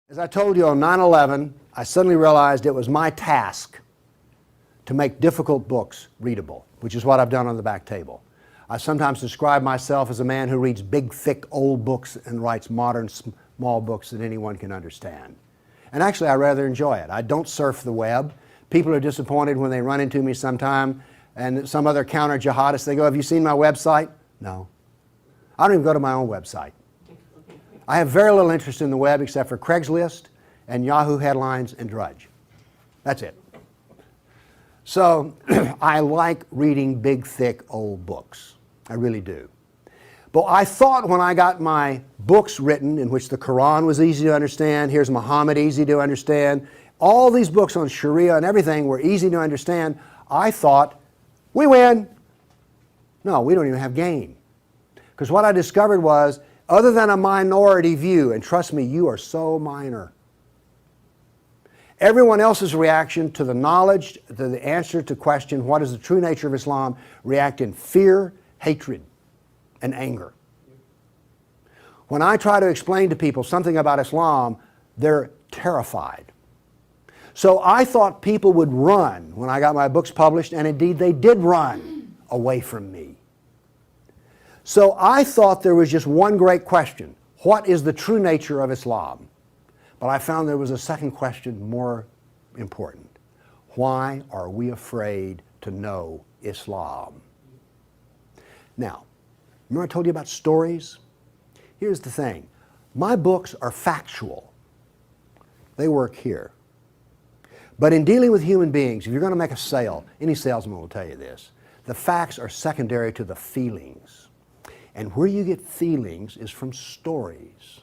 As I told you on 9/11, I suddenly realized it was my task to make difficult books readable, which is what I've done on the back table. I sometimes describe myself as a man who reads big, thick, old books and writes modern, small books that anyone can understand. And actually, I rather enjoy it. I don't surf the web. People are disappointed when they run into me sometime and some other counter-jihadist, they go, "Have you seen my website?" No. I don't even go to my own website. I have very little interest in the web except for Craigslist and Yahoo headlines and Drudge. That's it. So I like reading big, thick, old books. I really do. But I thought when I got my books written in which the Quran was easy to understand, here's Muhammad, easy to understand, all these books on Sharia and everything were easy to understand, I thought, we win. No, we don't even have game. Because what I discovered was, other than a minority view, and trust me, you are so minor, everyone else's reaction to the knowledge, to the answer to question, what is the true nature of Islam, react in fear, hatred, and anger. When I try to explain to people something about Islam, they're terrified. So I thought people would run when I got my books published, and indeed they did run away from me. So I thought there was just one great question. What is the true nature of Islam? But I found there was a second question more important. Why are we afraid to know Islam? Now, remember I told you about stories? Here's the thing. My books are factual. They work here. But in dealing with human beings, if you're going to make a sale, any salesman will tell you this, the facts are secondary to the feelings. And where you get feelings is from stories,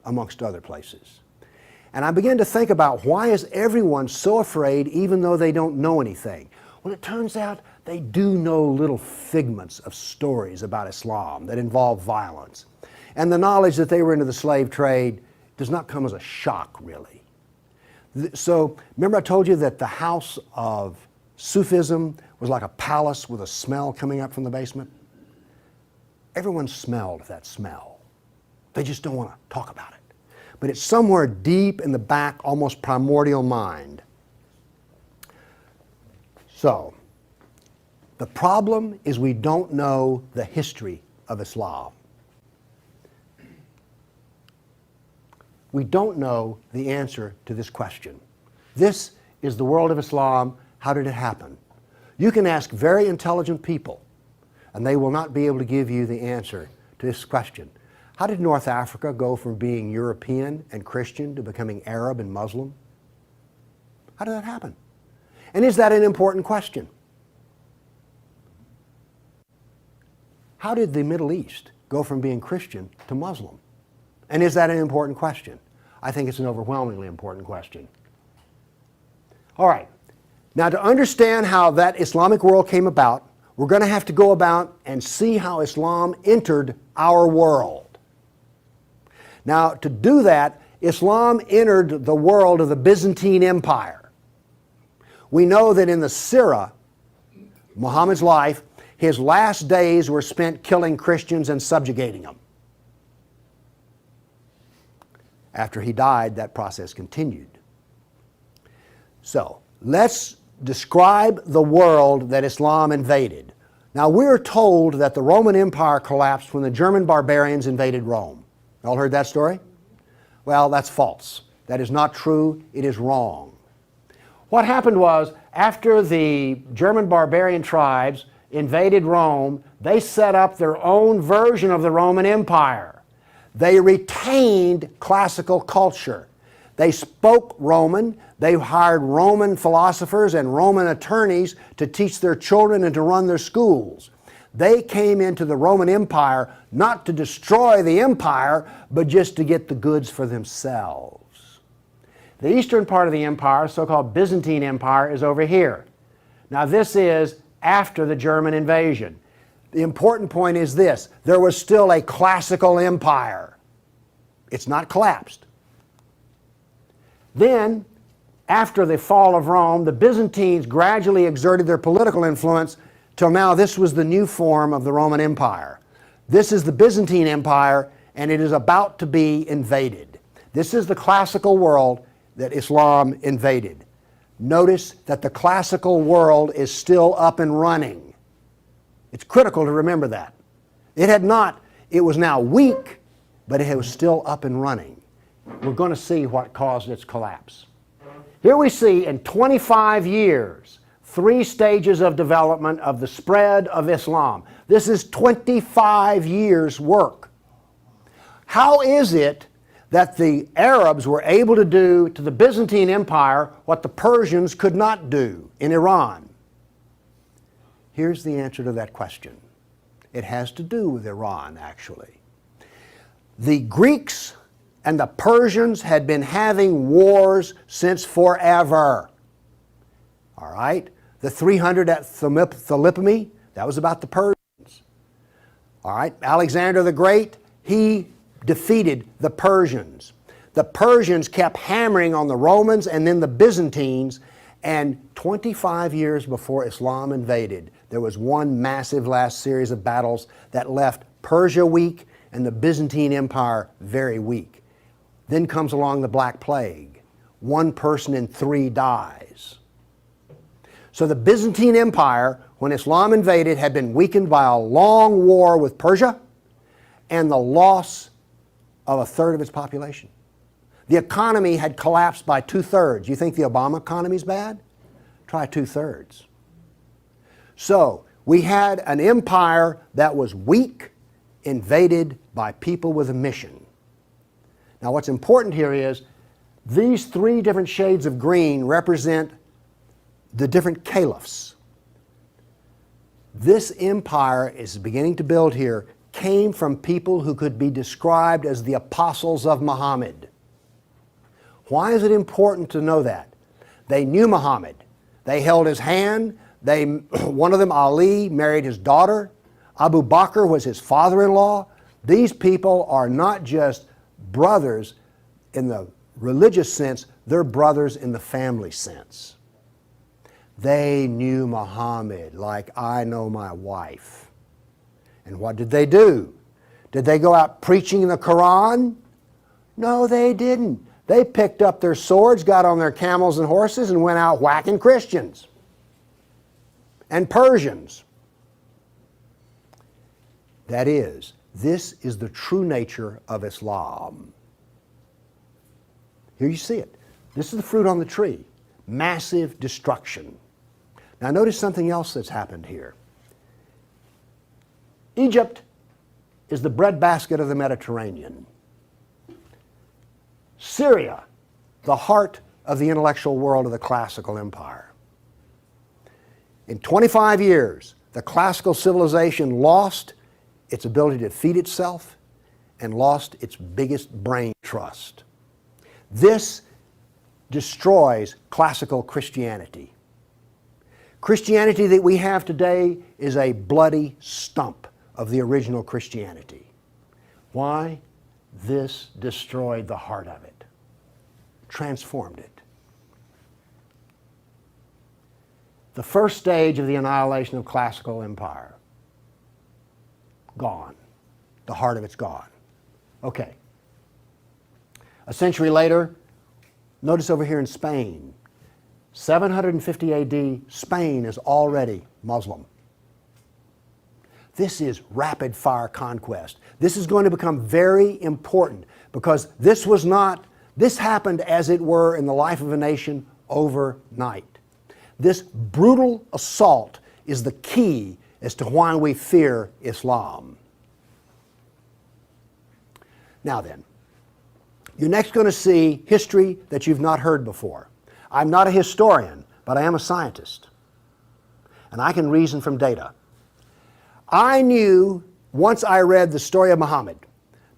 amongst other places. And I began to think about, why is everyone so afraid even though they don't know anything? Well, it turns out they do know little figments of stories about Islam that involve violence. And the knowledge that they were into the slave trade does not come as a shock, really. So, remember I told you that the house of Sufism was like a palace with a smell coming up from the basement? Everyone smelled that smell. They just don't want to talk about it. But it's somewhere deep in the back, almost primordial mind. So, the problem is we don't know the history of Islam. We don't know the answer to this question. This is the world of Islam. How did it happen? You can ask very intelligent people, and they will not be able to give you the answer to this question. How did North Africa go from being European and Christian to becoming Arab and Muslim? How did that happen? And is that an important question? How did the Middle East go from being Christian to Muslim? And is that an important question? I think it's an overwhelmingly important question. All right. Now, to understand how that Islamic world came about, we're going to have to go about and see how Islam entered our world. Now, to do that, Islam entered the world of the Byzantine Empire. We know that in the Sirah, Muhammad's life, his last days were spent killing Christians and subjugating them. After he died, that process continued. So, let's describe the world that Islam invaded. Now, we're told that the Roman Empire collapsed when the German barbarians invaded Rome. Y'all heard that story? Well, that's false. That is not true. It is wrong. What happened was, after the German barbarian tribes invaded Rome, they set up their own version of the Roman Empire. They retained classical culture. They spoke Roman. They hired Roman philosophers and Roman attorneys to teach their children and to run their schools. They came into the Roman Empire not to destroy the empire, but just to get the goods for themselves. The eastern part of the empire, so-called Byzantine Empire, is over here. Now, this is after the German invasion. The important point is this: there was still a classical empire. It's not collapsed. Then, after the fall of Rome, the Byzantines gradually exerted their political influence till now this was the new form of the Roman Empire. This is the Byzantine Empire, and it is about to be invaded. This is the classical world that Islam invaded. Notice that the classical world is still up and running. It's critical to remember that. It was now weak, but it was still up and running. We're going to see what caused its collapse. Here we see in 25 years, 3 stages of development of the spread of Islam. This is 25 years' work. How is it that the Arabs were able to do to the Byzantine Empire what the Persians could not do in Iran? Here's the answer to that question. It has to do with Iran, actually. The Greeks and the Persians had been having wars since forever. All right? The 300 at Thermopylae, that was about the Persians. All right? Alexander the Great, he defeated the Persians. The Persians kept hammering on the Romans and then the Byzantines, and 25 years before Islam invaded, there was one massive last series of battles that left Persia weak and the Byzantine Empire very weak. Then comes along the Black Plague. 1 person in 3 dies. So the Byzantine Empire, when Islam invaded, had been weakened by a long war with Persia and the loss of 1/3 of its population. The economy had collapsed by 2/3. You think the Obama economy is bad? Try 2/3. So we had an empire that was weak, invaded by people with a mission. Now what's important here is these 3 different shades of green represent the different caliphs. This empire is beginning to build here came from people who could be described as the apostles of Muhammad. Why is it important to know that? They knew Muhammad. They held his hand. One of them, Ali, married his daughter. Abu Bakr was his father-in-law. These people are not just brothers in the religious sense, they're brothers in the family sense. They knew Muhammad like I know my wife. And what did they do? Did they go out preaching the Quran? No, they didn't. They picked up their swords, got on their camels and horses, and went out whacking Christians and Persians. That is, this is the true nature of Islam. Here you see it. This is the fruit on the tree. Massive destruction. Now notice something else that's happened here. Egypt is the breadbasket of the Mediterranean. Syria, the heart of the intellectual world of the classical empire. In 25 years, the classical civilization lost its ability to feed itself and lost its biggest brain trust. This destroys classical Christianity. Christianity that we have today is a bloody stump of the original Christianity. Why? This destroyed the heart of it, transformed it. The first stage of the annihilation of classical empire, gone. The heart of it's gone. Okay. A century later, notice over here in Spain, 750 AD, Spain is already Muslim. This is rapid fire conquest. This is going to become very important because this happened as it were in the life of a nation overnight. This brutal assault is the key as to why we fear Islam. Now then, you're next going to see history that you've not heard before. I'm not a historian, but I am a scientist. And I can reason from data. I knew, once I read the story of Muhammad,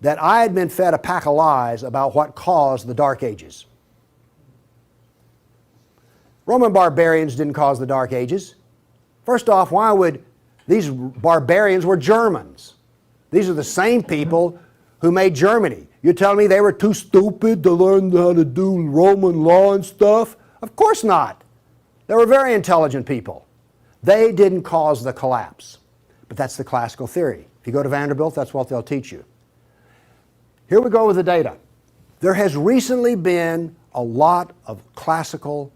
that I had been fed a pack of lies about what caused the Dark Ages. Roman barbarians didn't cause the Dark Ages. First off, why would these barbarians were Germans? These are the same people who made Germany. You're telling me they were too stupid to learn how to do Roman law and stuff? Of course not. They were very intelligent people. They didn't cause the collapse. But that's the classical theory. If you go to Vanderbilt, that's what they'll teach you. Here we go with the data. There has recently been a lot of classical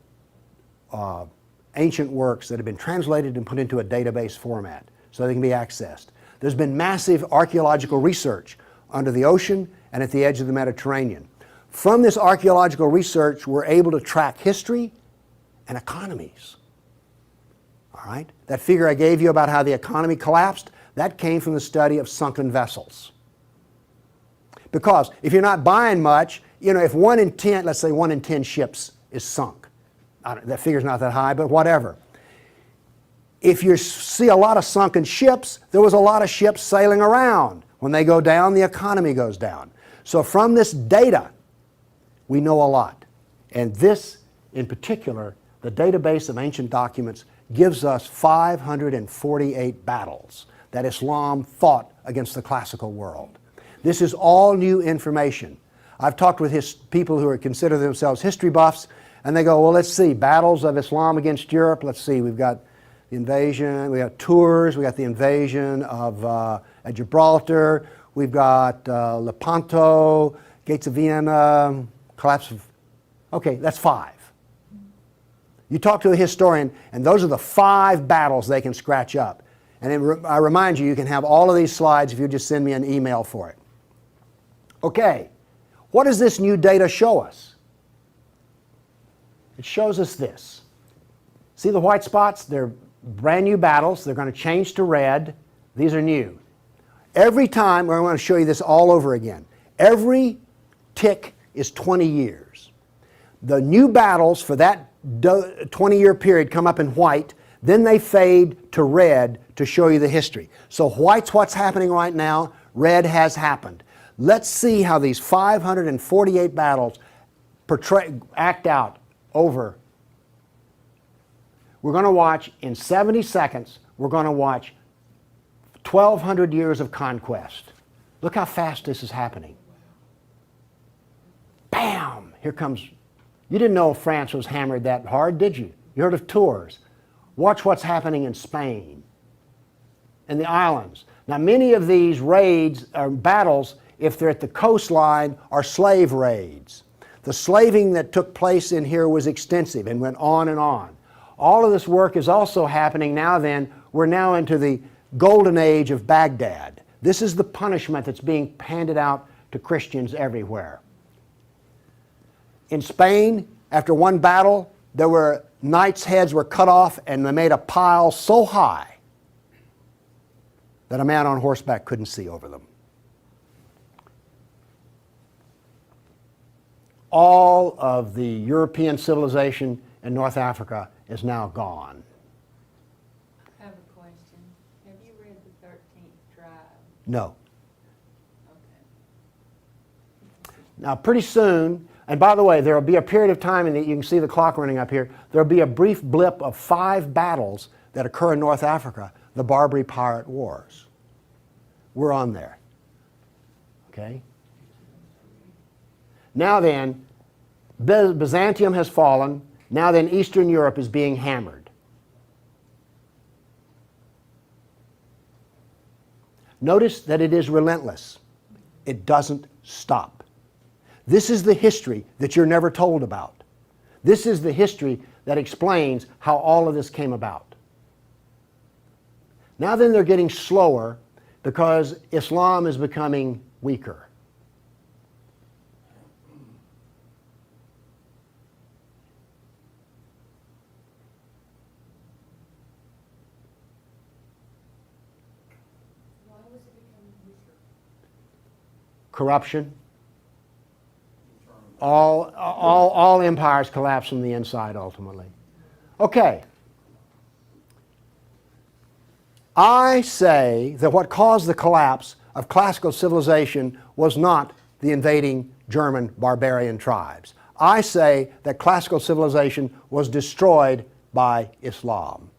ancient works that have been translated and put into a database format so they can be accessed. There's been massive archaeological research under the ocean and at the edge of the Mediterranean. From this archaeological research, we're able to track history and economies. All right? That figure I gave you about how the economy collapsed, that came from the study of sunken vessels. Because if you're not buying much, you know, if 1 in 10, let's say 1 in 10 ships is sunk, that figure's not that high, but whatever. If you see a lot of sunken ships, there was a lot of ships sailing around. When they go down, the economy goes down. So from this data, we know a lot. And this, in particular, the database of ancient documents, gives us 548 battles that Islam fought against the classical world. This is all new information. I've talked with people who consider themselves history buffs, and they go, well, let's see, battles of Islam against Europe. Let's see, we've got the invasion, we got Tours, we got the invasion of at Gibraltar, we've got Lepanto, Gates of Vienna, collapse of, okay, that's 5. You talk to a historian, and those are the 5 battles they can scratch up. And I remind you, you can have all of these slides if you just send me an email for it. Okay, what does this new data show us? It shows us this. See the white spots? They're brand new battles. They're going to change to red. These are new. Every time, I want to show you this all over again. Every tick is 20 years. The new battles for that 20-year period come up in white, then they fade to red to show you the history. So white's what's happening right now, red has happened. Let's see how these 548 battles act out over. We're going to watch, in 70 seconds, we're going to watch 1,200 years of conquest. Look how fast this is happening. Bam! Here comes. You didn't know France was hammered that hard, did you? You heard of Tours. Watch what's happening in Spain and the islands. Now, many of these raids or battles, if they're at the coastline, are slave raids. The slaving that took place in here was extensive and went on and on. All of this work is also happening now then. We're now into the golden age of Baghdad. This is the punishment that's being handed out to Christians everywhere. In Spain, after one battle, there were knights' heads were cut off and they made a pile so high that a man on horseback couldn't see over them. All of the European civilization in North Africa is now gone. I have a question. Have you read the 13th tribe? No. Okay. Now, pretty soon, and by the way, there will be a period of time, and you can see the clock running up here, there will be a brief blip of 5 battles that occur in North Africa, the Barbary Pirate Wars. We're on there. Okay? Now then, Byzantium has fallen. Now then, Eastern Europe is being hammered. Notice that it is relentless. It doesn't stop. This is the history that you're never told about. This is the history that explains how all of this came about. Now then, they're getting slower because Islam is becoming weaker. Corruption. All empires collapse from the inside ultimately. Okay. I say that what caused the collapse of classical civilization was not the invading German barbarian tribes. I say that classical civilization was destroyed by Islam.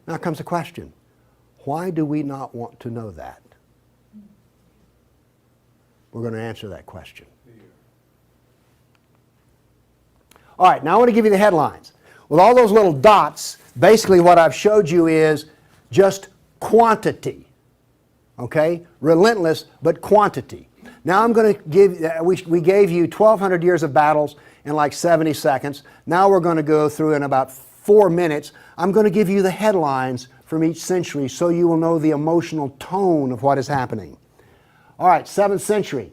Now comes the question, why do we not want to know that? We're going to answer that question. All right, now I want to give you the headlines. With all those little dots, basically what I've showed you is just quantity. Okay? Relentless, but quantity. Now I'm going to give, we gave you 1,200 years of battles in like 70 seconds. Now we're going to go through in about 4 minutes. I'm going to give you the headlines from each century so you will know the emotional tone of what is happening. All right, 7th century.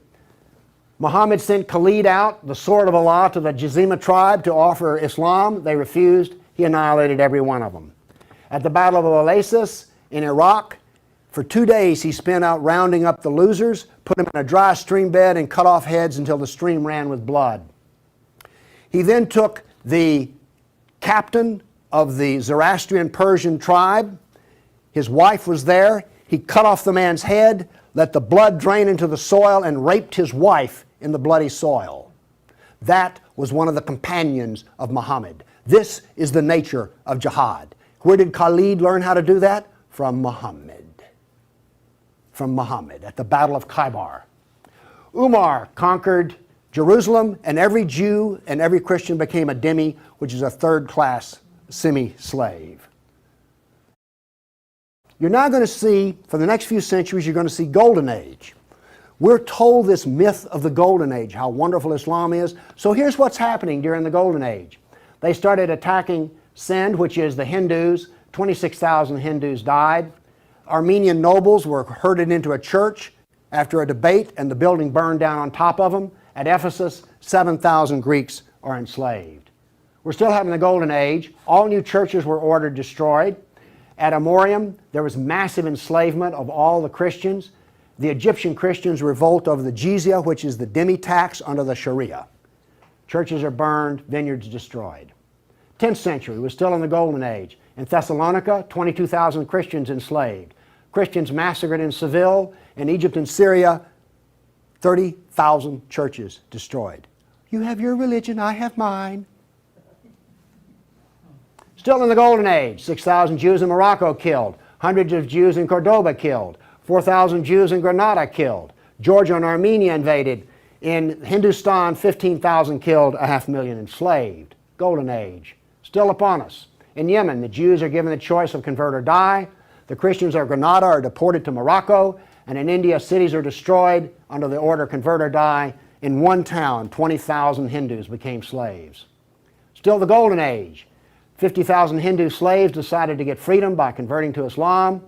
Muhammad sent Khalid out, the sword of Allah, to the Jazima tribe to offer Islam. They refused. He annihilated every one of them. At the Battle of Oasis in Iraq, for 2 days he spent out rounding up the losers, put them in a dry stream bed and cut off heads until the stream ran with blood. He then took the captain of the Zoroastrian Persian tribe. His wife was there. He cut off the man's head, let the blood drain into the soil, and raped his wife in the bloody soil. That was one of the companions of Muhammad. This is the nature of jihad. Where did Khalid learn how to do that? From Muhammad. From Muhammad at the Battle of Khaybar. Umar conquered Jerusalem, and every Jew and every Christian became a dhimmi, which is a third-class semi-slave. You're now going to see, for the next few centuries, you're going to see Golden Age. We're told this myth of the Golden Age, how wonderful Islam is. So here's what's happening during the Golden Age. They started attacking Sind, which is the Hindus. 26,000 Hindus died. Armenian nobles were herded into a church after a debate, and the building burned down on top of them. At Ephesus, 7,000 Greeks are enslaved. We're still having the Golden Age. All new churches were ordered destroyed. At Amorium, there was massive enslavement of all the Christians. The Egyptian Christians revolt over the jizya, which is the dhimmi tax under the Sharia. Churches are burned, vineyards destroyed. 10th century, we're still in the Golden Age. In Thessalonica, 22,000 Christians enslaved. Christians massacred in Seville. In Egypt and Syria, 30,000 churches destroyed. You have your religion, I have mine. Still in the Golden Age, 6,000 Jews in Morocco killed, hundreds of Jews in Cordoba killed, 4,000 Jews in Granada killed, Georgia and Armenia invaded. In Hindustan, 15,000 killed, 500,000 enslaved. Golden Age, still upon us. In Yemen, the Jews are given the choice of convert or die. The Christians of Granada are deported to Morocco. And in India, cities are destroyed under the order convert or die. In one town, 20,000 Hindus became slaves. Still the Golden Age. 50,000 Hindu slaves decided to get freedom by converting to Islam.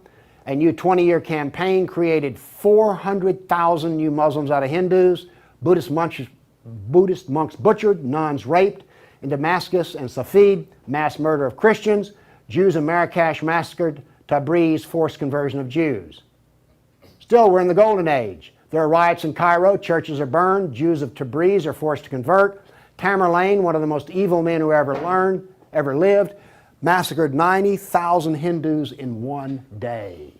A new 20-year campaign created 400,000 new Muslims out of Hindus. Buddhist monks butchered, nuns raped. In Damascus and Safed, mass murder of Christians. Jews in Marrakesh massacred. Tabriz, forced conversion of Jews. Still, we're in the Golden Age. There are riots in Cairo, churches are burned, Jews of Tabriz are forced to convert. Tamerlane, one of the most evil men who ever lived, massacred 90,000 Hindus in one day.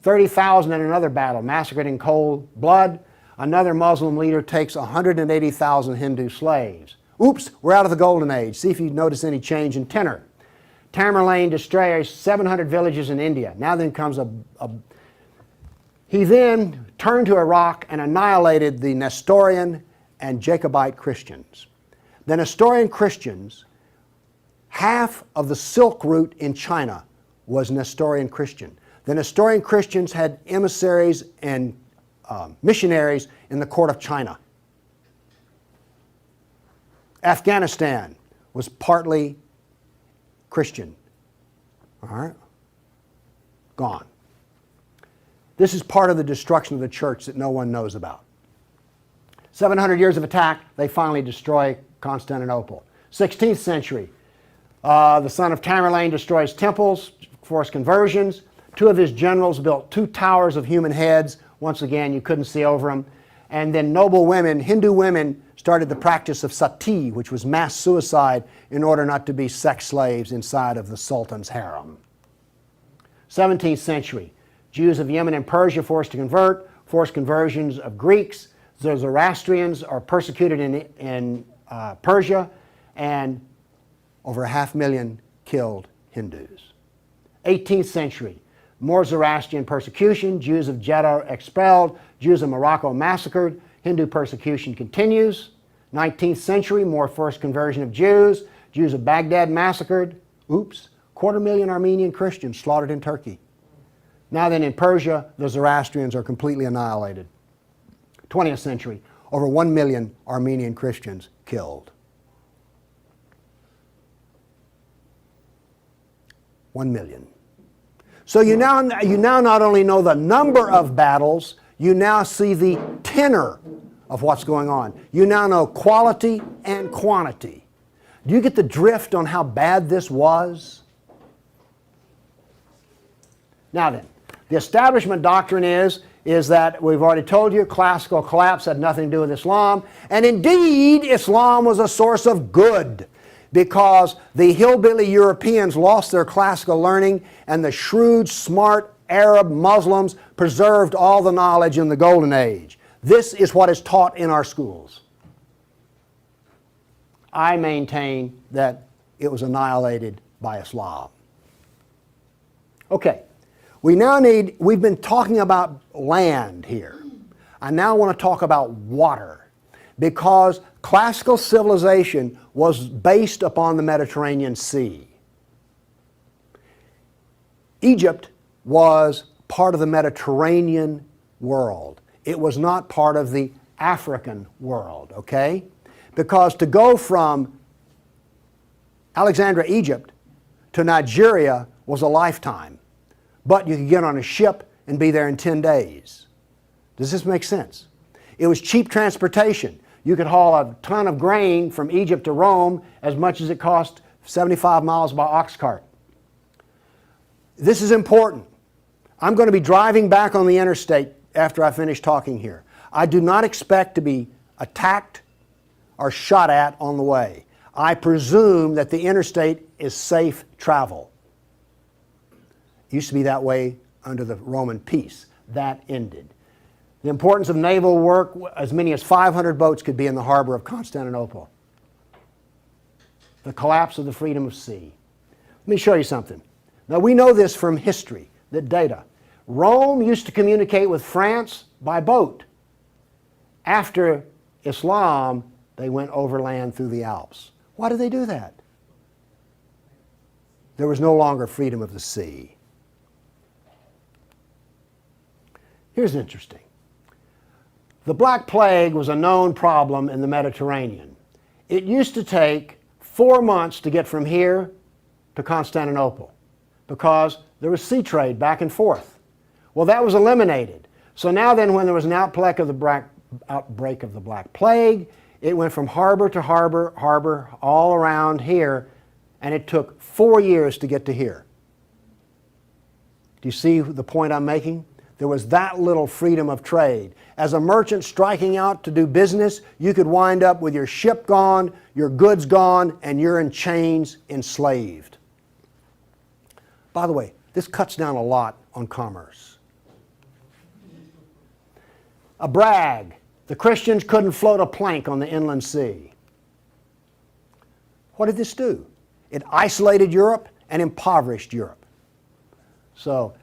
30,000 in another battle, massacred in cold blood. Another Muslim leader takes 180,000 Hindu slaves. Oops, we're out of the Golden Age. See if you notice any change in tenor. Tamerlane destroys 700 villages in India. Now then comes He then turned to Iraq and annihilated the Nestorian and Jacobite Christians. The Nestorian Christians, half of the Silk Route in China was Nestorian Christian. The Nestorian Christians had emissaries and missionaries in the court of China. Afghanistan was partly Christian. All right? Gone. This is part of the destruction of the church that no one knows about. 700 years of attack, they finally destroy Constantinople. 16th century, the son of Tamerlane destroys temples, forced conversions. Two of his generals built 2 towers of human heads. Once again, you couldn't see over them. And then noble women, Hindu women, started the practice of sati, which was mass suicide in order not to be sex slaves inside of the Sultan's harem. 17th century, Jews of Yemen and Persia forced to convert, forced conversions of Greeks. The Zoroastrians are persecuted in Persia, and over 500,000 killed Hindus. 18th century, more Zoroastrian persecution, Jews of Jeddah expelled, Jews of Morocco massacred, Hindu persecution continues. 19th century, more forced conversion of Jews, Jews of Baghdad massacred. Oops, 250,000 Armenian Christians slaughtered in Turkey. Now then, in Persia, the Zoroastrians are completely annihilated. 20th century, over 1 million Armenian Christians killed. 1 million. So you now not only know the number of battles, you now see the tenor of what's going on. You now know quality and quantity. Do you get the drift on how bad this was? Now then, the establishment doctrine is that we've already told you classical collapse had nothing to do with Islam, and indeed Islam was a source of good because the hillbilly Europeans lost their classical learning and the shrewd, smart Arab Muslims preserved all the knowledge in the Golden Age. This is what is taught in our schools. I maintain that it was annihilated by Islam. Okay, we've been talking about land here. I now want to talk about water because classical civilization was based upon the Mediterranean Sea. Egypt was part of the Mediterranean world. It was not part of the African world, okay? Because to go from Alexandria, Egypt to Nigeria was a lifetime. But you could get on a ship and be there in 10 days. Does this make sense? It was cheap transportation. You could haul a ton of grain from Egypt to Rome as much as it cost 75 miles by ox cart. This is important. I'm going to be driving back on the interstate after I finish talking here. I do not expect to be attacked or shot at on the way. I presume that the interstate is safe travel. It used to be that way under the Roman peace. That ended. The importance of naval work, as many as 500 boats could be in the harbor of Constantinople. The collapse of the freedom of sea. Let me show you something. Now we know this from history, the data. Rome used to communicate with France by boat. After Islam, they went overland through the Alps. Why did they do that? There was no longer freedom of the sea. Here's interesting. The Black Plague was a known problem in the Mediterranean. It used to take 4 months to get from here to Constantinople because there was sea trade back and forth. Well, that was eliminated. So now then when there was an outbreak of the Black Plague, it went from harbor to harbor, all around here, and it took 4 years to get to here. Do you see the point I'm making? There was that little freedom of trade. As a merchant striking out to do business, you could wind up with your ship gone, your goods gone, and you're in chains, enslaved. By the way, this cuts down a lot on commerce. A brag. The Christians couldn't float a plank on the inland sea. What did this do? It isolated Europe and impoverished Europe. So,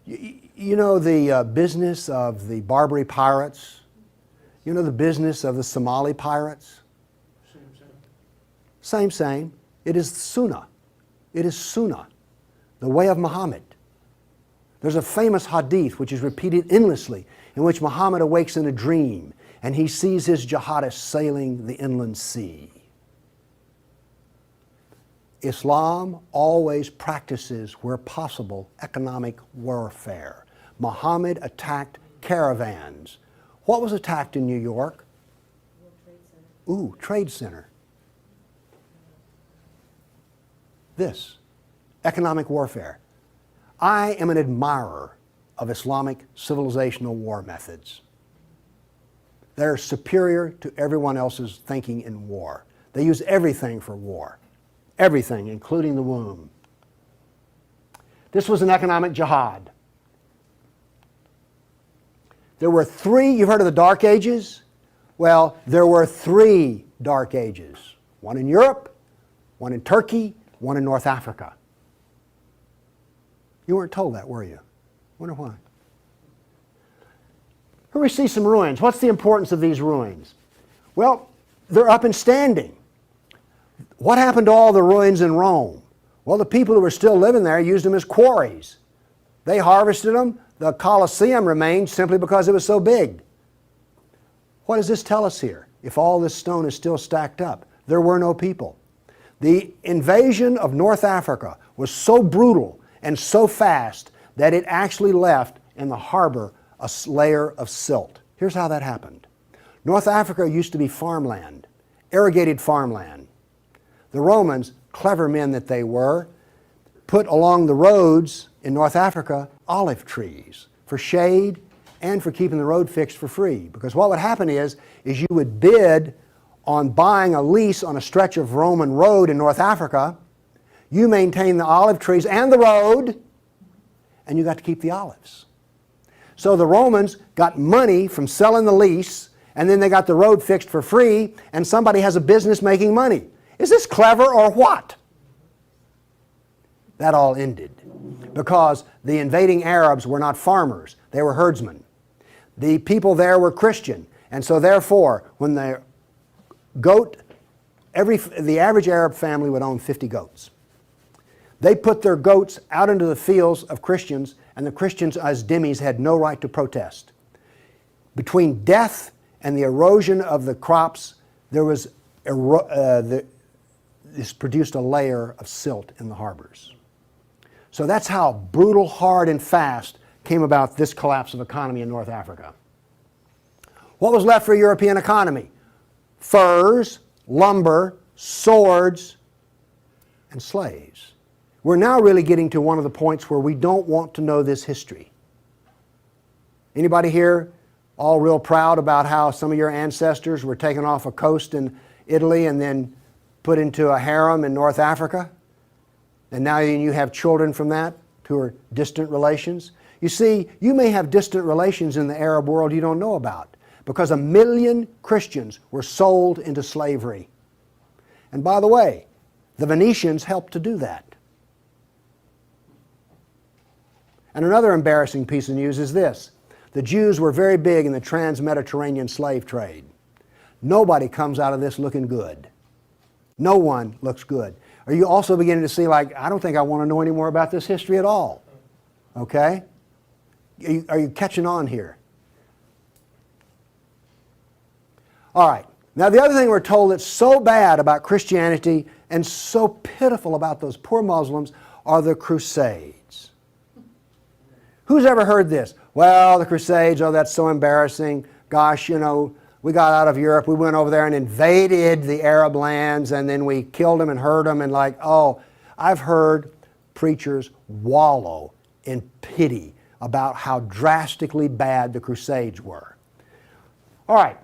you know the business of the Barbary pirates? You know the business of the Somali pirates? Same. It is Sunnah. It is Sunnah, the way of Muhammad. There's a famous hadith which is repeated endlessly in which Muhammad awakes in a dream and he sees his jihadists sailing the inland sea. Islam always practices, where possible, economic warfare. Muhammad attacked caravans. What was attacked in New York? World Trade Center. This, economic warfare. I am an admirer of Islamic civilizational war methods. They're superior to everyone else's thinking in war. They use everything for war. Everything, including the womb. This was an economic jihad. There were 3, you've heard of the Dark Ages? Well, there were 3 Dark Ages. One in Europe, one in Turkey, one in North Africa. You weren't told that, were you? Wonder why. Here we see some ruins. What's the importance of these ruins? Well, they're up and standing. What happened to all the ruins in Rome? Well, the people who were still living there used them as quarries. They harvested them. The Colosseum remained simply because it was so big. What does this tell us here? If all this stone is still stacked up, there were no people. The invasion of North Africa was so brutal and so fast that it actually left in the harbor a layer of silt. Here's how that happened. North Africa used to be farmland, irrigated farmland. The Romans, clever men that they were, put along the roads in North Africa olive trees for shade and for keeping the road fixed for free. Because what would happen is you would bid on buying a lease on a stretch of Roman road in North Africa. You maintain the olive trees and the road, and you got to keep the olives. So the Romans got money from selling the lease, and then they got the road fixed for free, and somebody has a business making money. Is this clever or what? That all ended because the invading Arabs were not farmers, they were herdsmen. The people there were Christian, and so therefore, when the average Arab family would own 50 goats. They put their goats out into the fields of Christians, and the Christians as dhimmis had no right to protest. Between death and the erosion of the crops, there was this produced a layer of silt in the harbors. So that's how brutal, hard, and fast came about this collapse of economy in North Africa. What was left for a European economy? Furs, lumber, swords, and slaves. We're now really getting to one of the points where we don't want to know this history. Anybody here all real proud about how some of your ancestors were taken off a coast in Italy and then put into a harem in North Africa? And now you have children from that who are distant relations? You see, you may have distant relations in the Arab world you don't know about because 1 million Christians were sold into slavery. And by the way, the Venetians helped to do that. And another embarrassing piece of news is this. The Jews were very big in the trans-Mediterranean slave trade. Nobody comes out of this looking good. No one looks good. Are you also beginning to see, like, I don't think I want to know any more about this history at all? Okay? Are you catching on here? All right. Now, the other thing we're told that's so bad about Christianity and so pitiful about those poor Muslims are the Crusades. Who's ever heard this? Well, the Crusades, oh, that's so embarrassing. Gosh, you know, we got out of Europe, we went over there and invaded the Arab lands, and then we killed them and hurt them, and like, oh, I've heard preachers wallow in pity about how drastically bad the Crusades were. All right,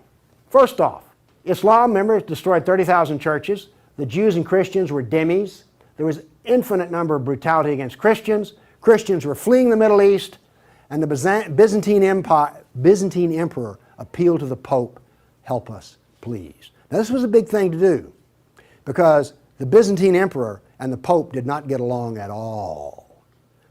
first off, Islam, remember, destroyed 30,000 churches. The Jews and Christians were dhimmis. There was infinite number of brutality against Christians. Christians were fleeing the Middle East, and the Byzantine emperor appealed to the Pope, help us, please. Now this was a big thing to do because the Byzantine emperor and the Pope did not get along at all.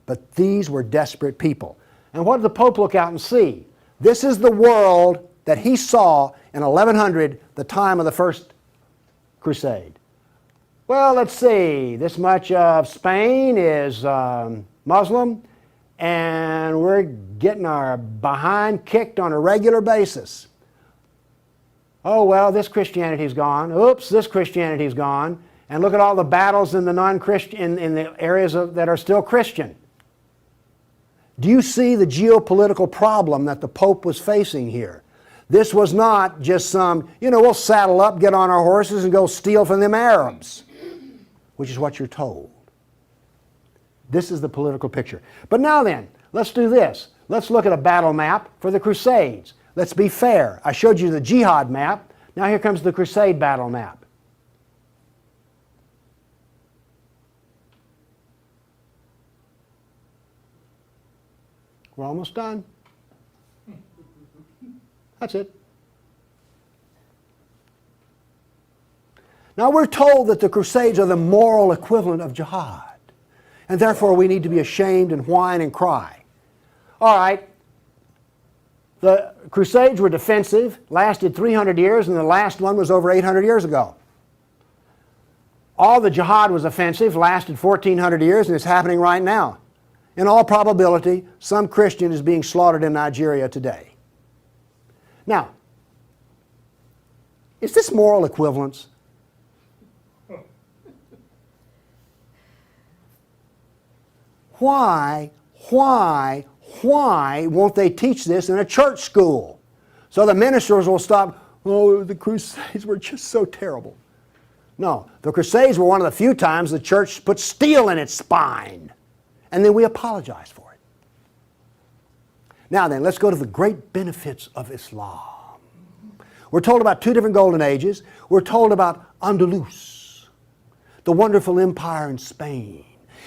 But these were desperate people. And what did the Pope look out and see? This is the world that he saw in 1100, the time of the First Crusade. Well, let's see, this much of Spain is Muslim, and we're getting our behind kicked on a regular basis. Oh, well, this Christianity's gone. Oops, this Christianity's gone. And look at all the battles in the non-Christian, in the areas that are still Christian. Do you see the geopolitical problem that the Pope was facing here? This was not just some, we'll saddle up, get on our horses, and go steal from them Arabs, which is what you're told. This is the political picture. But now then, let's do this. Let's look at a battle map for the Crusades. Let's be fair. I showed you the jihad map. Now here comes the Crusade battle map. We're almost done. That's it. Now we're told that the Crusades are the moral equivalent of jihad. And therefore we need to be ashamed and whine and cry. All right. The Crusades were defensive, lasted 300 years, and the last one was over 800 years ago. All the jihad was offensive, lasted 1,400 years, and it's happening right now. In all probability, some Christian is being slaughtered in Nigeria today. Now, Is this moral equivalence? Why won't they teach this in a church school? So the ministers will stop, oh, the Crusades were just so terrible. No, the Crusades were one of the few times the church put steel in its spine. And then we apologize for it. Now then, let's go to the great benefits of Islam. We're told about two different golden ages. We're told about Andalus, the wonderful empire in Spain,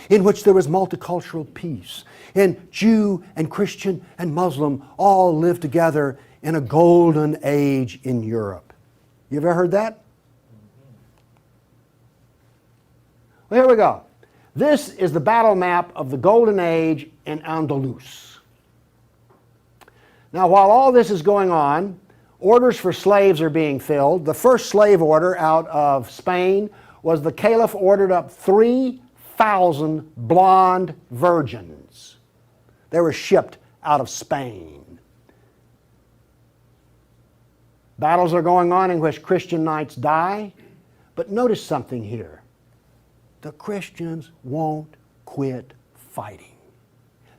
in which there was multicultural peace, and Jew and Christian and Muslim all lived together in a golden age in Europe. You ever heard that? Well, here we go. This is the battle map of the golden age in Andalus. Now, while all this is going on, orders for slaves are being filled. The first slave order out of Spain was the caliph ordered up 3,000 blonde virgins. They were shipped out of Spain. Battles are going on in which Christian knights die, but notice something here. The Christians won't quit fighting.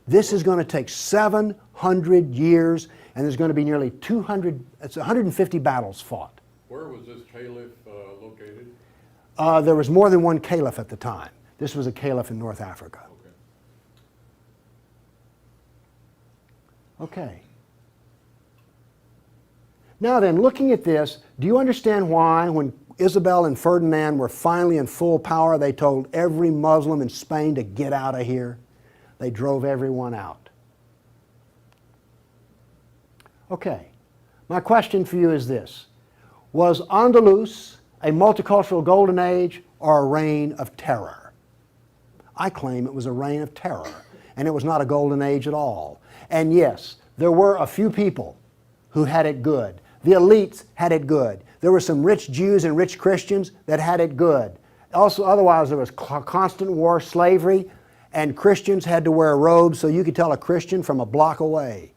This is going to take 700 years, and there's going to be nearly 150 battles fought. Where was this caliph located? There was more than one caliph at the time. This was a caliph in North Africa. Okay. Now then, looking at this, do you understand why when Isabel and Ferdinand were finally in full power, they told every Muslim in Spain to get out of here? They drove everyone out. Okay, my question for you is this. Was Andalus a multicultural golden age or a reign of terror? I claim it was a reign of terror, and it was not a golden age at all. And yes, there were a few people who had it good. The elites had it good. There were some rich Jews and rich Christians that had it good. Also, otherwise, there was constant war, slavery, and Christians had to wear robes so you could tell a Christian from a block away.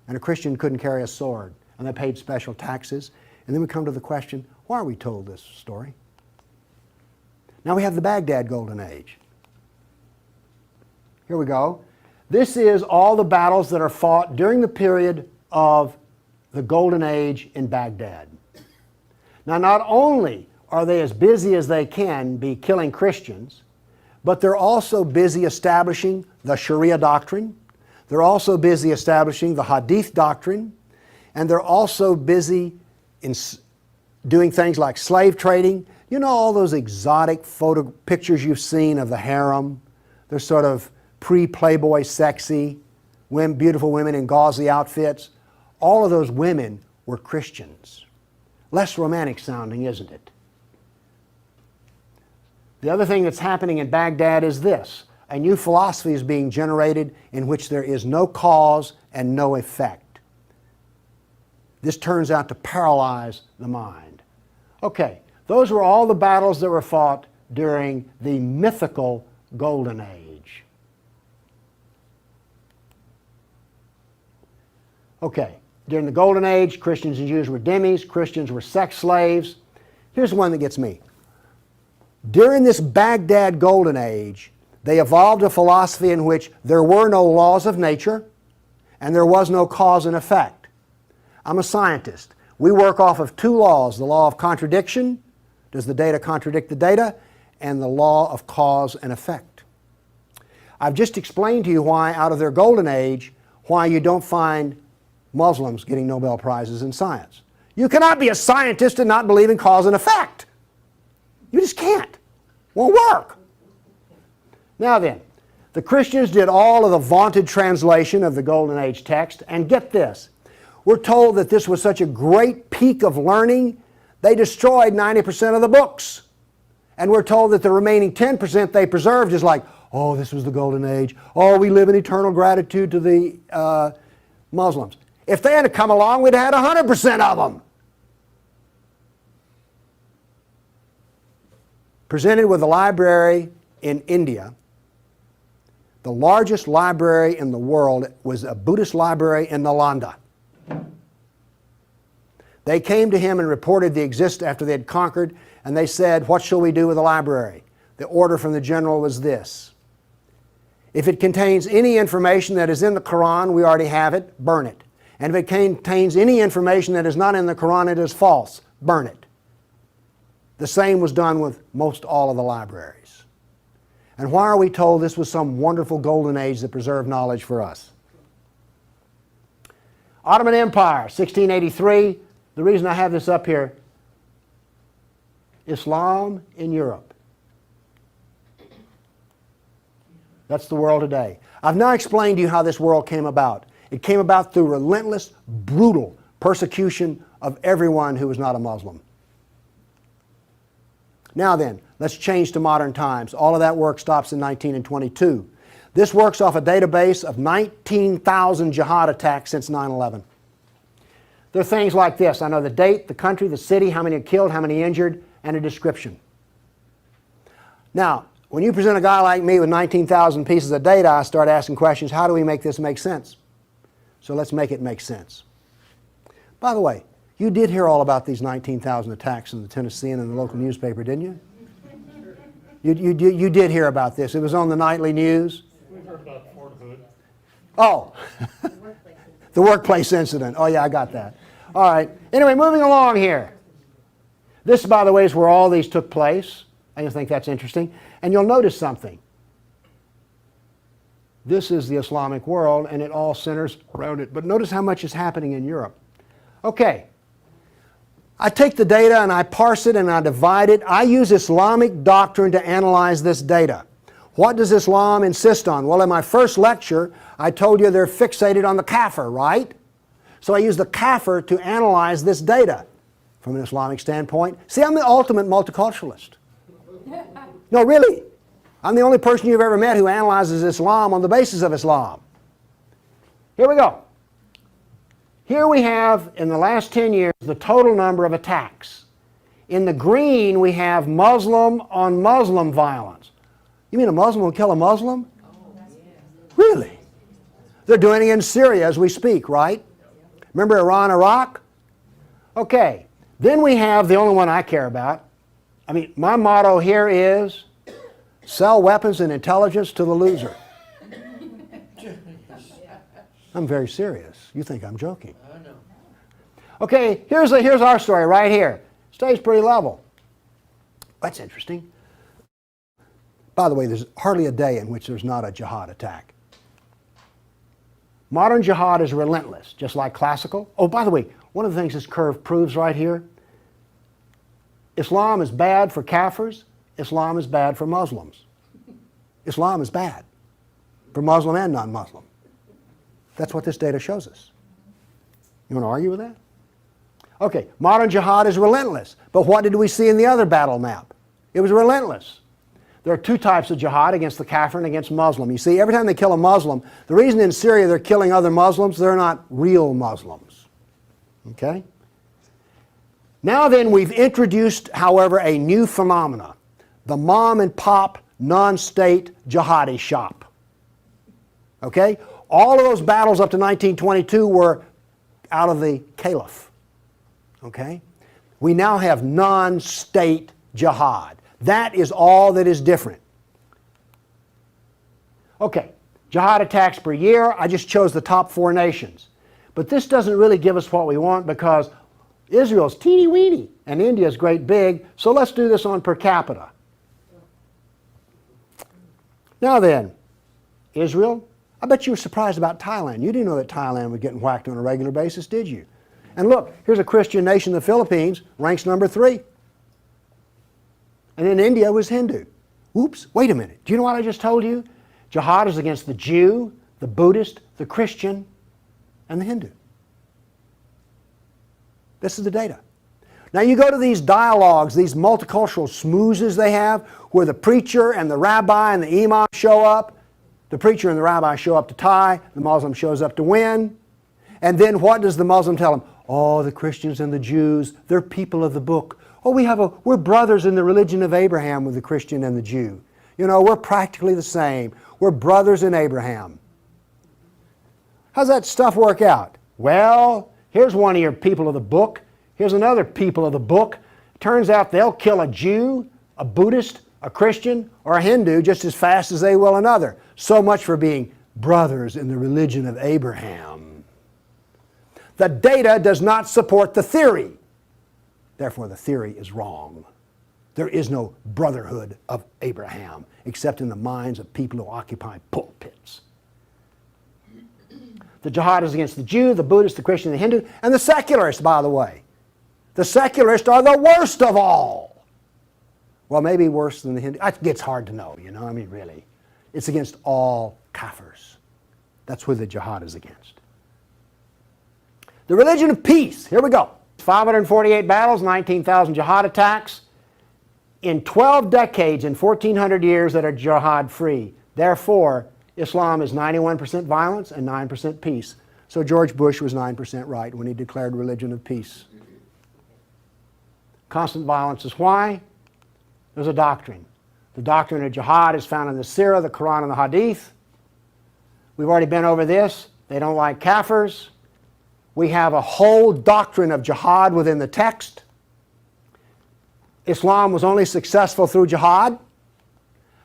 And a Christian couldn't carry a sword, and they paid special taxes. And then we come to the question, why are we told this story? Now we have the Baghdad Golden Age. Here we go. This is all the battles that are fought during the period of the Golden Age in Baghdad. Now, not only are they as busy as they can be killing Christians, but they're also busy establishing the Sharia doctrine. They're also busy establishing the Hadith doctrine. And they're also busy in doing things like slave trading. You know all those exotic pictures you've seen of the harem? They're sort of pre-Playboy sexy, beautiful women in gauzy outfits. All of those women were Christians. Less romantic sounding, isn't it? The other thing that's happening in Baghdad is this. A new philosophy is being generated in which there is no cause and no effect. This turns out to paralyze the mind. Okay, those were all the battles that were fought during the mythical Golden Age. Okay, during the Golden Age, Christians and Jews were dhimmis, Christians were sex slaves. Here's one that gets me. During this Baghdad Golden Age, they evolved a philosophy in which there were no laws of nature and there was no cause and effect. I'm a scientist. We work off of two laws, the law of contradiction, does the data contradict the data, and the law of cause and effect. I've just explained to you why, out of their Golden Age, why you don't find Muslims getting Nobel Prizes in science. You cannot be a scientist and not believe in cause and effect. You just can't. Won't work. Now then, the Christians did all of the vaunted translation of the Golden Age text, and get this. We're told that this was such a great peak of learning, they destroyed 90% of the books. And we're told that the remaining 10% they preserved is like, oh, this was the Golden Age. Oh, we live in eternal gratitude to the Muslims. If they had come along, we'd have had 100% of them. Presented with a library in India, the largest library in the world was a Buddhist library in Nalanda. They came to him and reported the existence after they had conquered, and they said, "What shall we do with the library?" The order from the general was this: if it contains any information that is in the Quran, we already have it, burn it. And if it contains any information that is not in the Quran, it is false, burn it. The same was done with most all of the libraries. And why are we told this was some wonderful golden age that preserved knowledge for us? Ottoman Empire, 1683. The reason I have this up here, Islam in Europe. That's the world today. I've now explained to you how this world came about. It came about through relentless, brutal persecution of everyone who was not a Muslim. Now then, let's change to modern times. All of that work stops in 1922. This works off a database of 19,000 jihad attacks since 9/11. There are things like this. I know the date, the country, the city, how many are killed, how many injured, and a description. Now, when you present a guy like me with 19,000 pieces of data, I start asking questions. How do we make this make sense? So let's make it make sense. By the way, you did hear all about these 19,000 attacks in the Tennessean and the local newspaper, didn't you? You did hear about this. It was on the nightly news. We heard about Fort Hood. Oh, the workplace incident. Oh yeah, I got that. All right. Anyway, moving along here. This, by the way, is where all these took place. I just think that's interesting. And you'll notice something. This is the Islamic world, and it all centers around it. But notice how much is happening in Europe. Okay. I take the data and I parse it and I divide it. I use Islamic doctrine to analyze this data. What does Islam insist on? Well, in my first lecture, I told you they're fixated on the kafir, right? So I use the kafir to analyze this data from an Islamic standpoint. See, I'm the ultimate multiculturalist. No, really. I'm the only person you've ever met who analyzes Islam on the basis of Islam. Here we go. Here we have, in the last 10 years, the total number of attacks. In the green, we have Muslim on Muslim violence. You mean a Muslim will kill a Muslim? Really? They're doing it in Syria as we speak, right? Remember Iran, Iraq? Okay. Then we have the only one I care about. I mean, my motto here is sell weapons and intelligence to the loser. I'm very serious. You think I'm joking. I know. Okay, here's our story right here. Stays pretty level. That's interesting. By the way, there's hardly a day in which there's not a jihad attack. Modern jihad is relentless, just like classical. Oh, by the way, one of the things this curve proves right here, Islam is bad for Kafirs, Islam is bad for Muslims. Islam is bad for Muslim and non-Muslim. That's what this data shows us. You want to argue with that? Okay, modern jihad is relentless. But what did we see in the other battle map? It was relentless. There are two types of jihad, against the kafir and against Muslim. You see, every time they kill a Muslim, the reason in Syria they're killing other Muslims, they're not real Muslims. Okay? Now then, we've introduced, however, a new phenomena. The mom and pop non-state jihadi shop. Okay? All of those battles up to 1922 were out of the caliph. Okay? We now have non-state jihad. That is all that is different. Okay, jihad attacks per year. I just chose the top 4 nations. But this doesn't really give us what we want because Israel's teeny weeny and India's great big, so let's do this on per capita. Now then, Israel, I bet you were surprised about Thailand. You didn't know that Thailand was getting whacked on a regular basis, did you? And look, here's a Christian nation, the Philippines, ranks number 3. And then India was Hindu. Oops, wait a minute. Do you know what I just told you? Jihad is against the Jew, the Buddhist, the Christian, and the Hindu. This is the data. Now you go to these dialogues, these multicultural smoozes they have, where the preacher and the rabbi and the imam show up. The preacher and the rabbi show up to tie, the Muslim shows up to win. And then what does the Muslim tell them? Oh, the Christians and the Jews, they're people of the book. Oh, we're brothers in the religion of Abraham with the Christian and the Jew. You know, we're practically the same. We're brothers in Abraham. How's that stuff work out? Well, here's one of your people of the book. Here's another people of the book. Turns out they'll kill a Jew, a Buddhist, a Christian, or a Hindu just as fast as they will another. So much for being brothers in the religion of Abraham. The data does not support the theory. Therefore, the theory is wrong. There is no brotherhood of Abraham except in the minds of people who occupy pulpits. The jihad is against the Jew, the Buddhist, the Christian, the Hindu, and the secularists, by the way. The secularists are the worst of all. Well, maybe worse than the Hindu. It gets hard to know, you know, I mean, really. It's against all kafirs. That's who the jihad is against. The religion of peace. Here we go. 548 battles, 19,000 jihad attacks. In 12 decades, in 1,400 years that are jihad-free. Therefore, Islam is 91% violence and 9% peace. So George Bush was 9% right when he declared religion of peace. Constant violence is why? There's a doctrine. The doctrine of jihad is found in the Sirah, the Quran, and the Hadith. We've already been over this. They don't like kafirs. We have a whole doctrine of jihad within the text. Islam was only successful through jihad.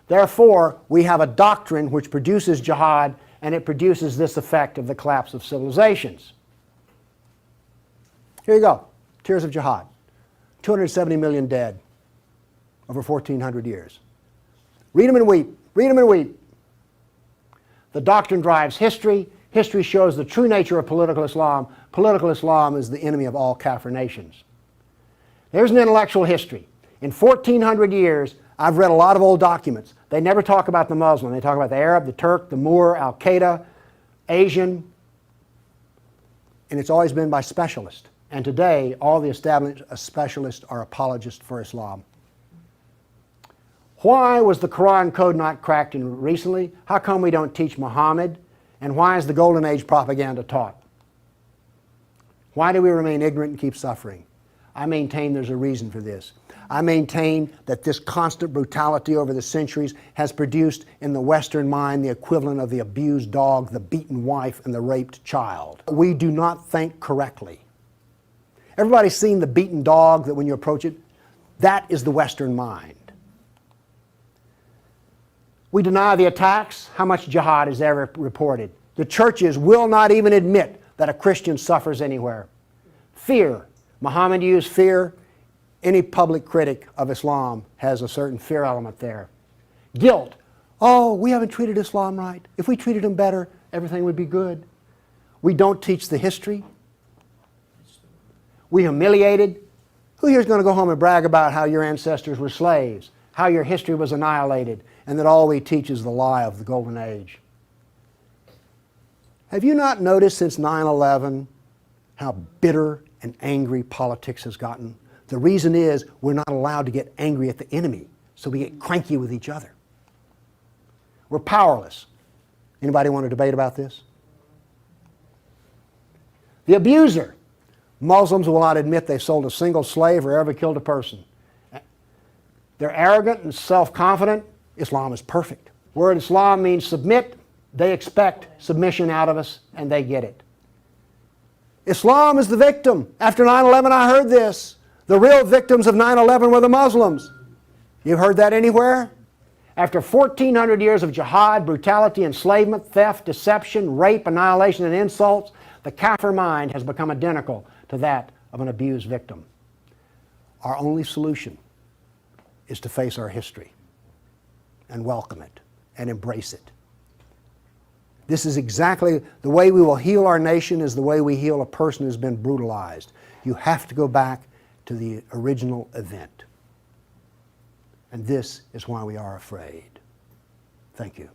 Therefore, we have a doctrine which produces jihad, and it produces this effect of the collapse of civilizations. Here you go. Tears of jihad. 270 million dead over 1,400 years. Read them and weep. Read them and weep. The doctrine drives history. History shows the true nature of political Islam. Political Islam is the enemy of all Kafir nations. There's an intellectual history. In 1,400 years, I've read a lot of old documents. They never talk about the Muslim. They talk about the Arab, the Turk, the Moor, Al-Qaeda, Asian, and it's always been by specialists. And today, all the established specialists are apologists for Islam. Why was the Quran code not cracked recently? How come we don't teach Muhammad? And why is the Golden Age propaganda taught? Why do we remain ignorant and keep suffering? I maintain there's a reason for this. I maintain that this constant brutality over the centuries has produced in the Western mind the equivalent of the abused dog, the beaten wife, and the raped child. We do not think correctly. Everybody's seen the beaten dog that when you approach it, that is the Western mind. We deny the attacks. How much jihad is ever reported? The churches will not even admit that a Christian suffers anywhere. Fear. Muhammad used fear. Any public critic of Islam has a certain fear element there. Guilt. Oh, we haven't treated Islam right. If we treated him better, everything would be good. We don't teach the history. We humiliated. Who here is going to go home and brag about how your ancestors were slaves, how your history was annihilated, and that all we teach is the lie of the Golden Age? Have you not noticed since 9/11 how bitter and angry politics has gotten? The reason is we're not allowed to get angry at the enemy, so we get cranky with each other. We're powerless. Anybody want to debate about this? The abuser. Muslims will not admit they sold a single slave or ever killed a person. They're arrogant and self-confident. Islam is perfect. Word Islam means submit. They expect submission out of us, and they get it. Islam is the victim. After 9/11, I heard this. The real victims of 9/11 were the Muslims. You've heard that anywhere? After 1,400 years of jihad, brutality, enslavement, theft, deception, rape, annihilation, and insults, the Kafir mind has become identical to that of an abused victim. Our only solution is to face our history and welcome it and embrace it. This is exactly the way we will heal our nation, is the way we heal a person who's been brutalized. You have to go back to the original event. And this is why we are afraid. Thank you.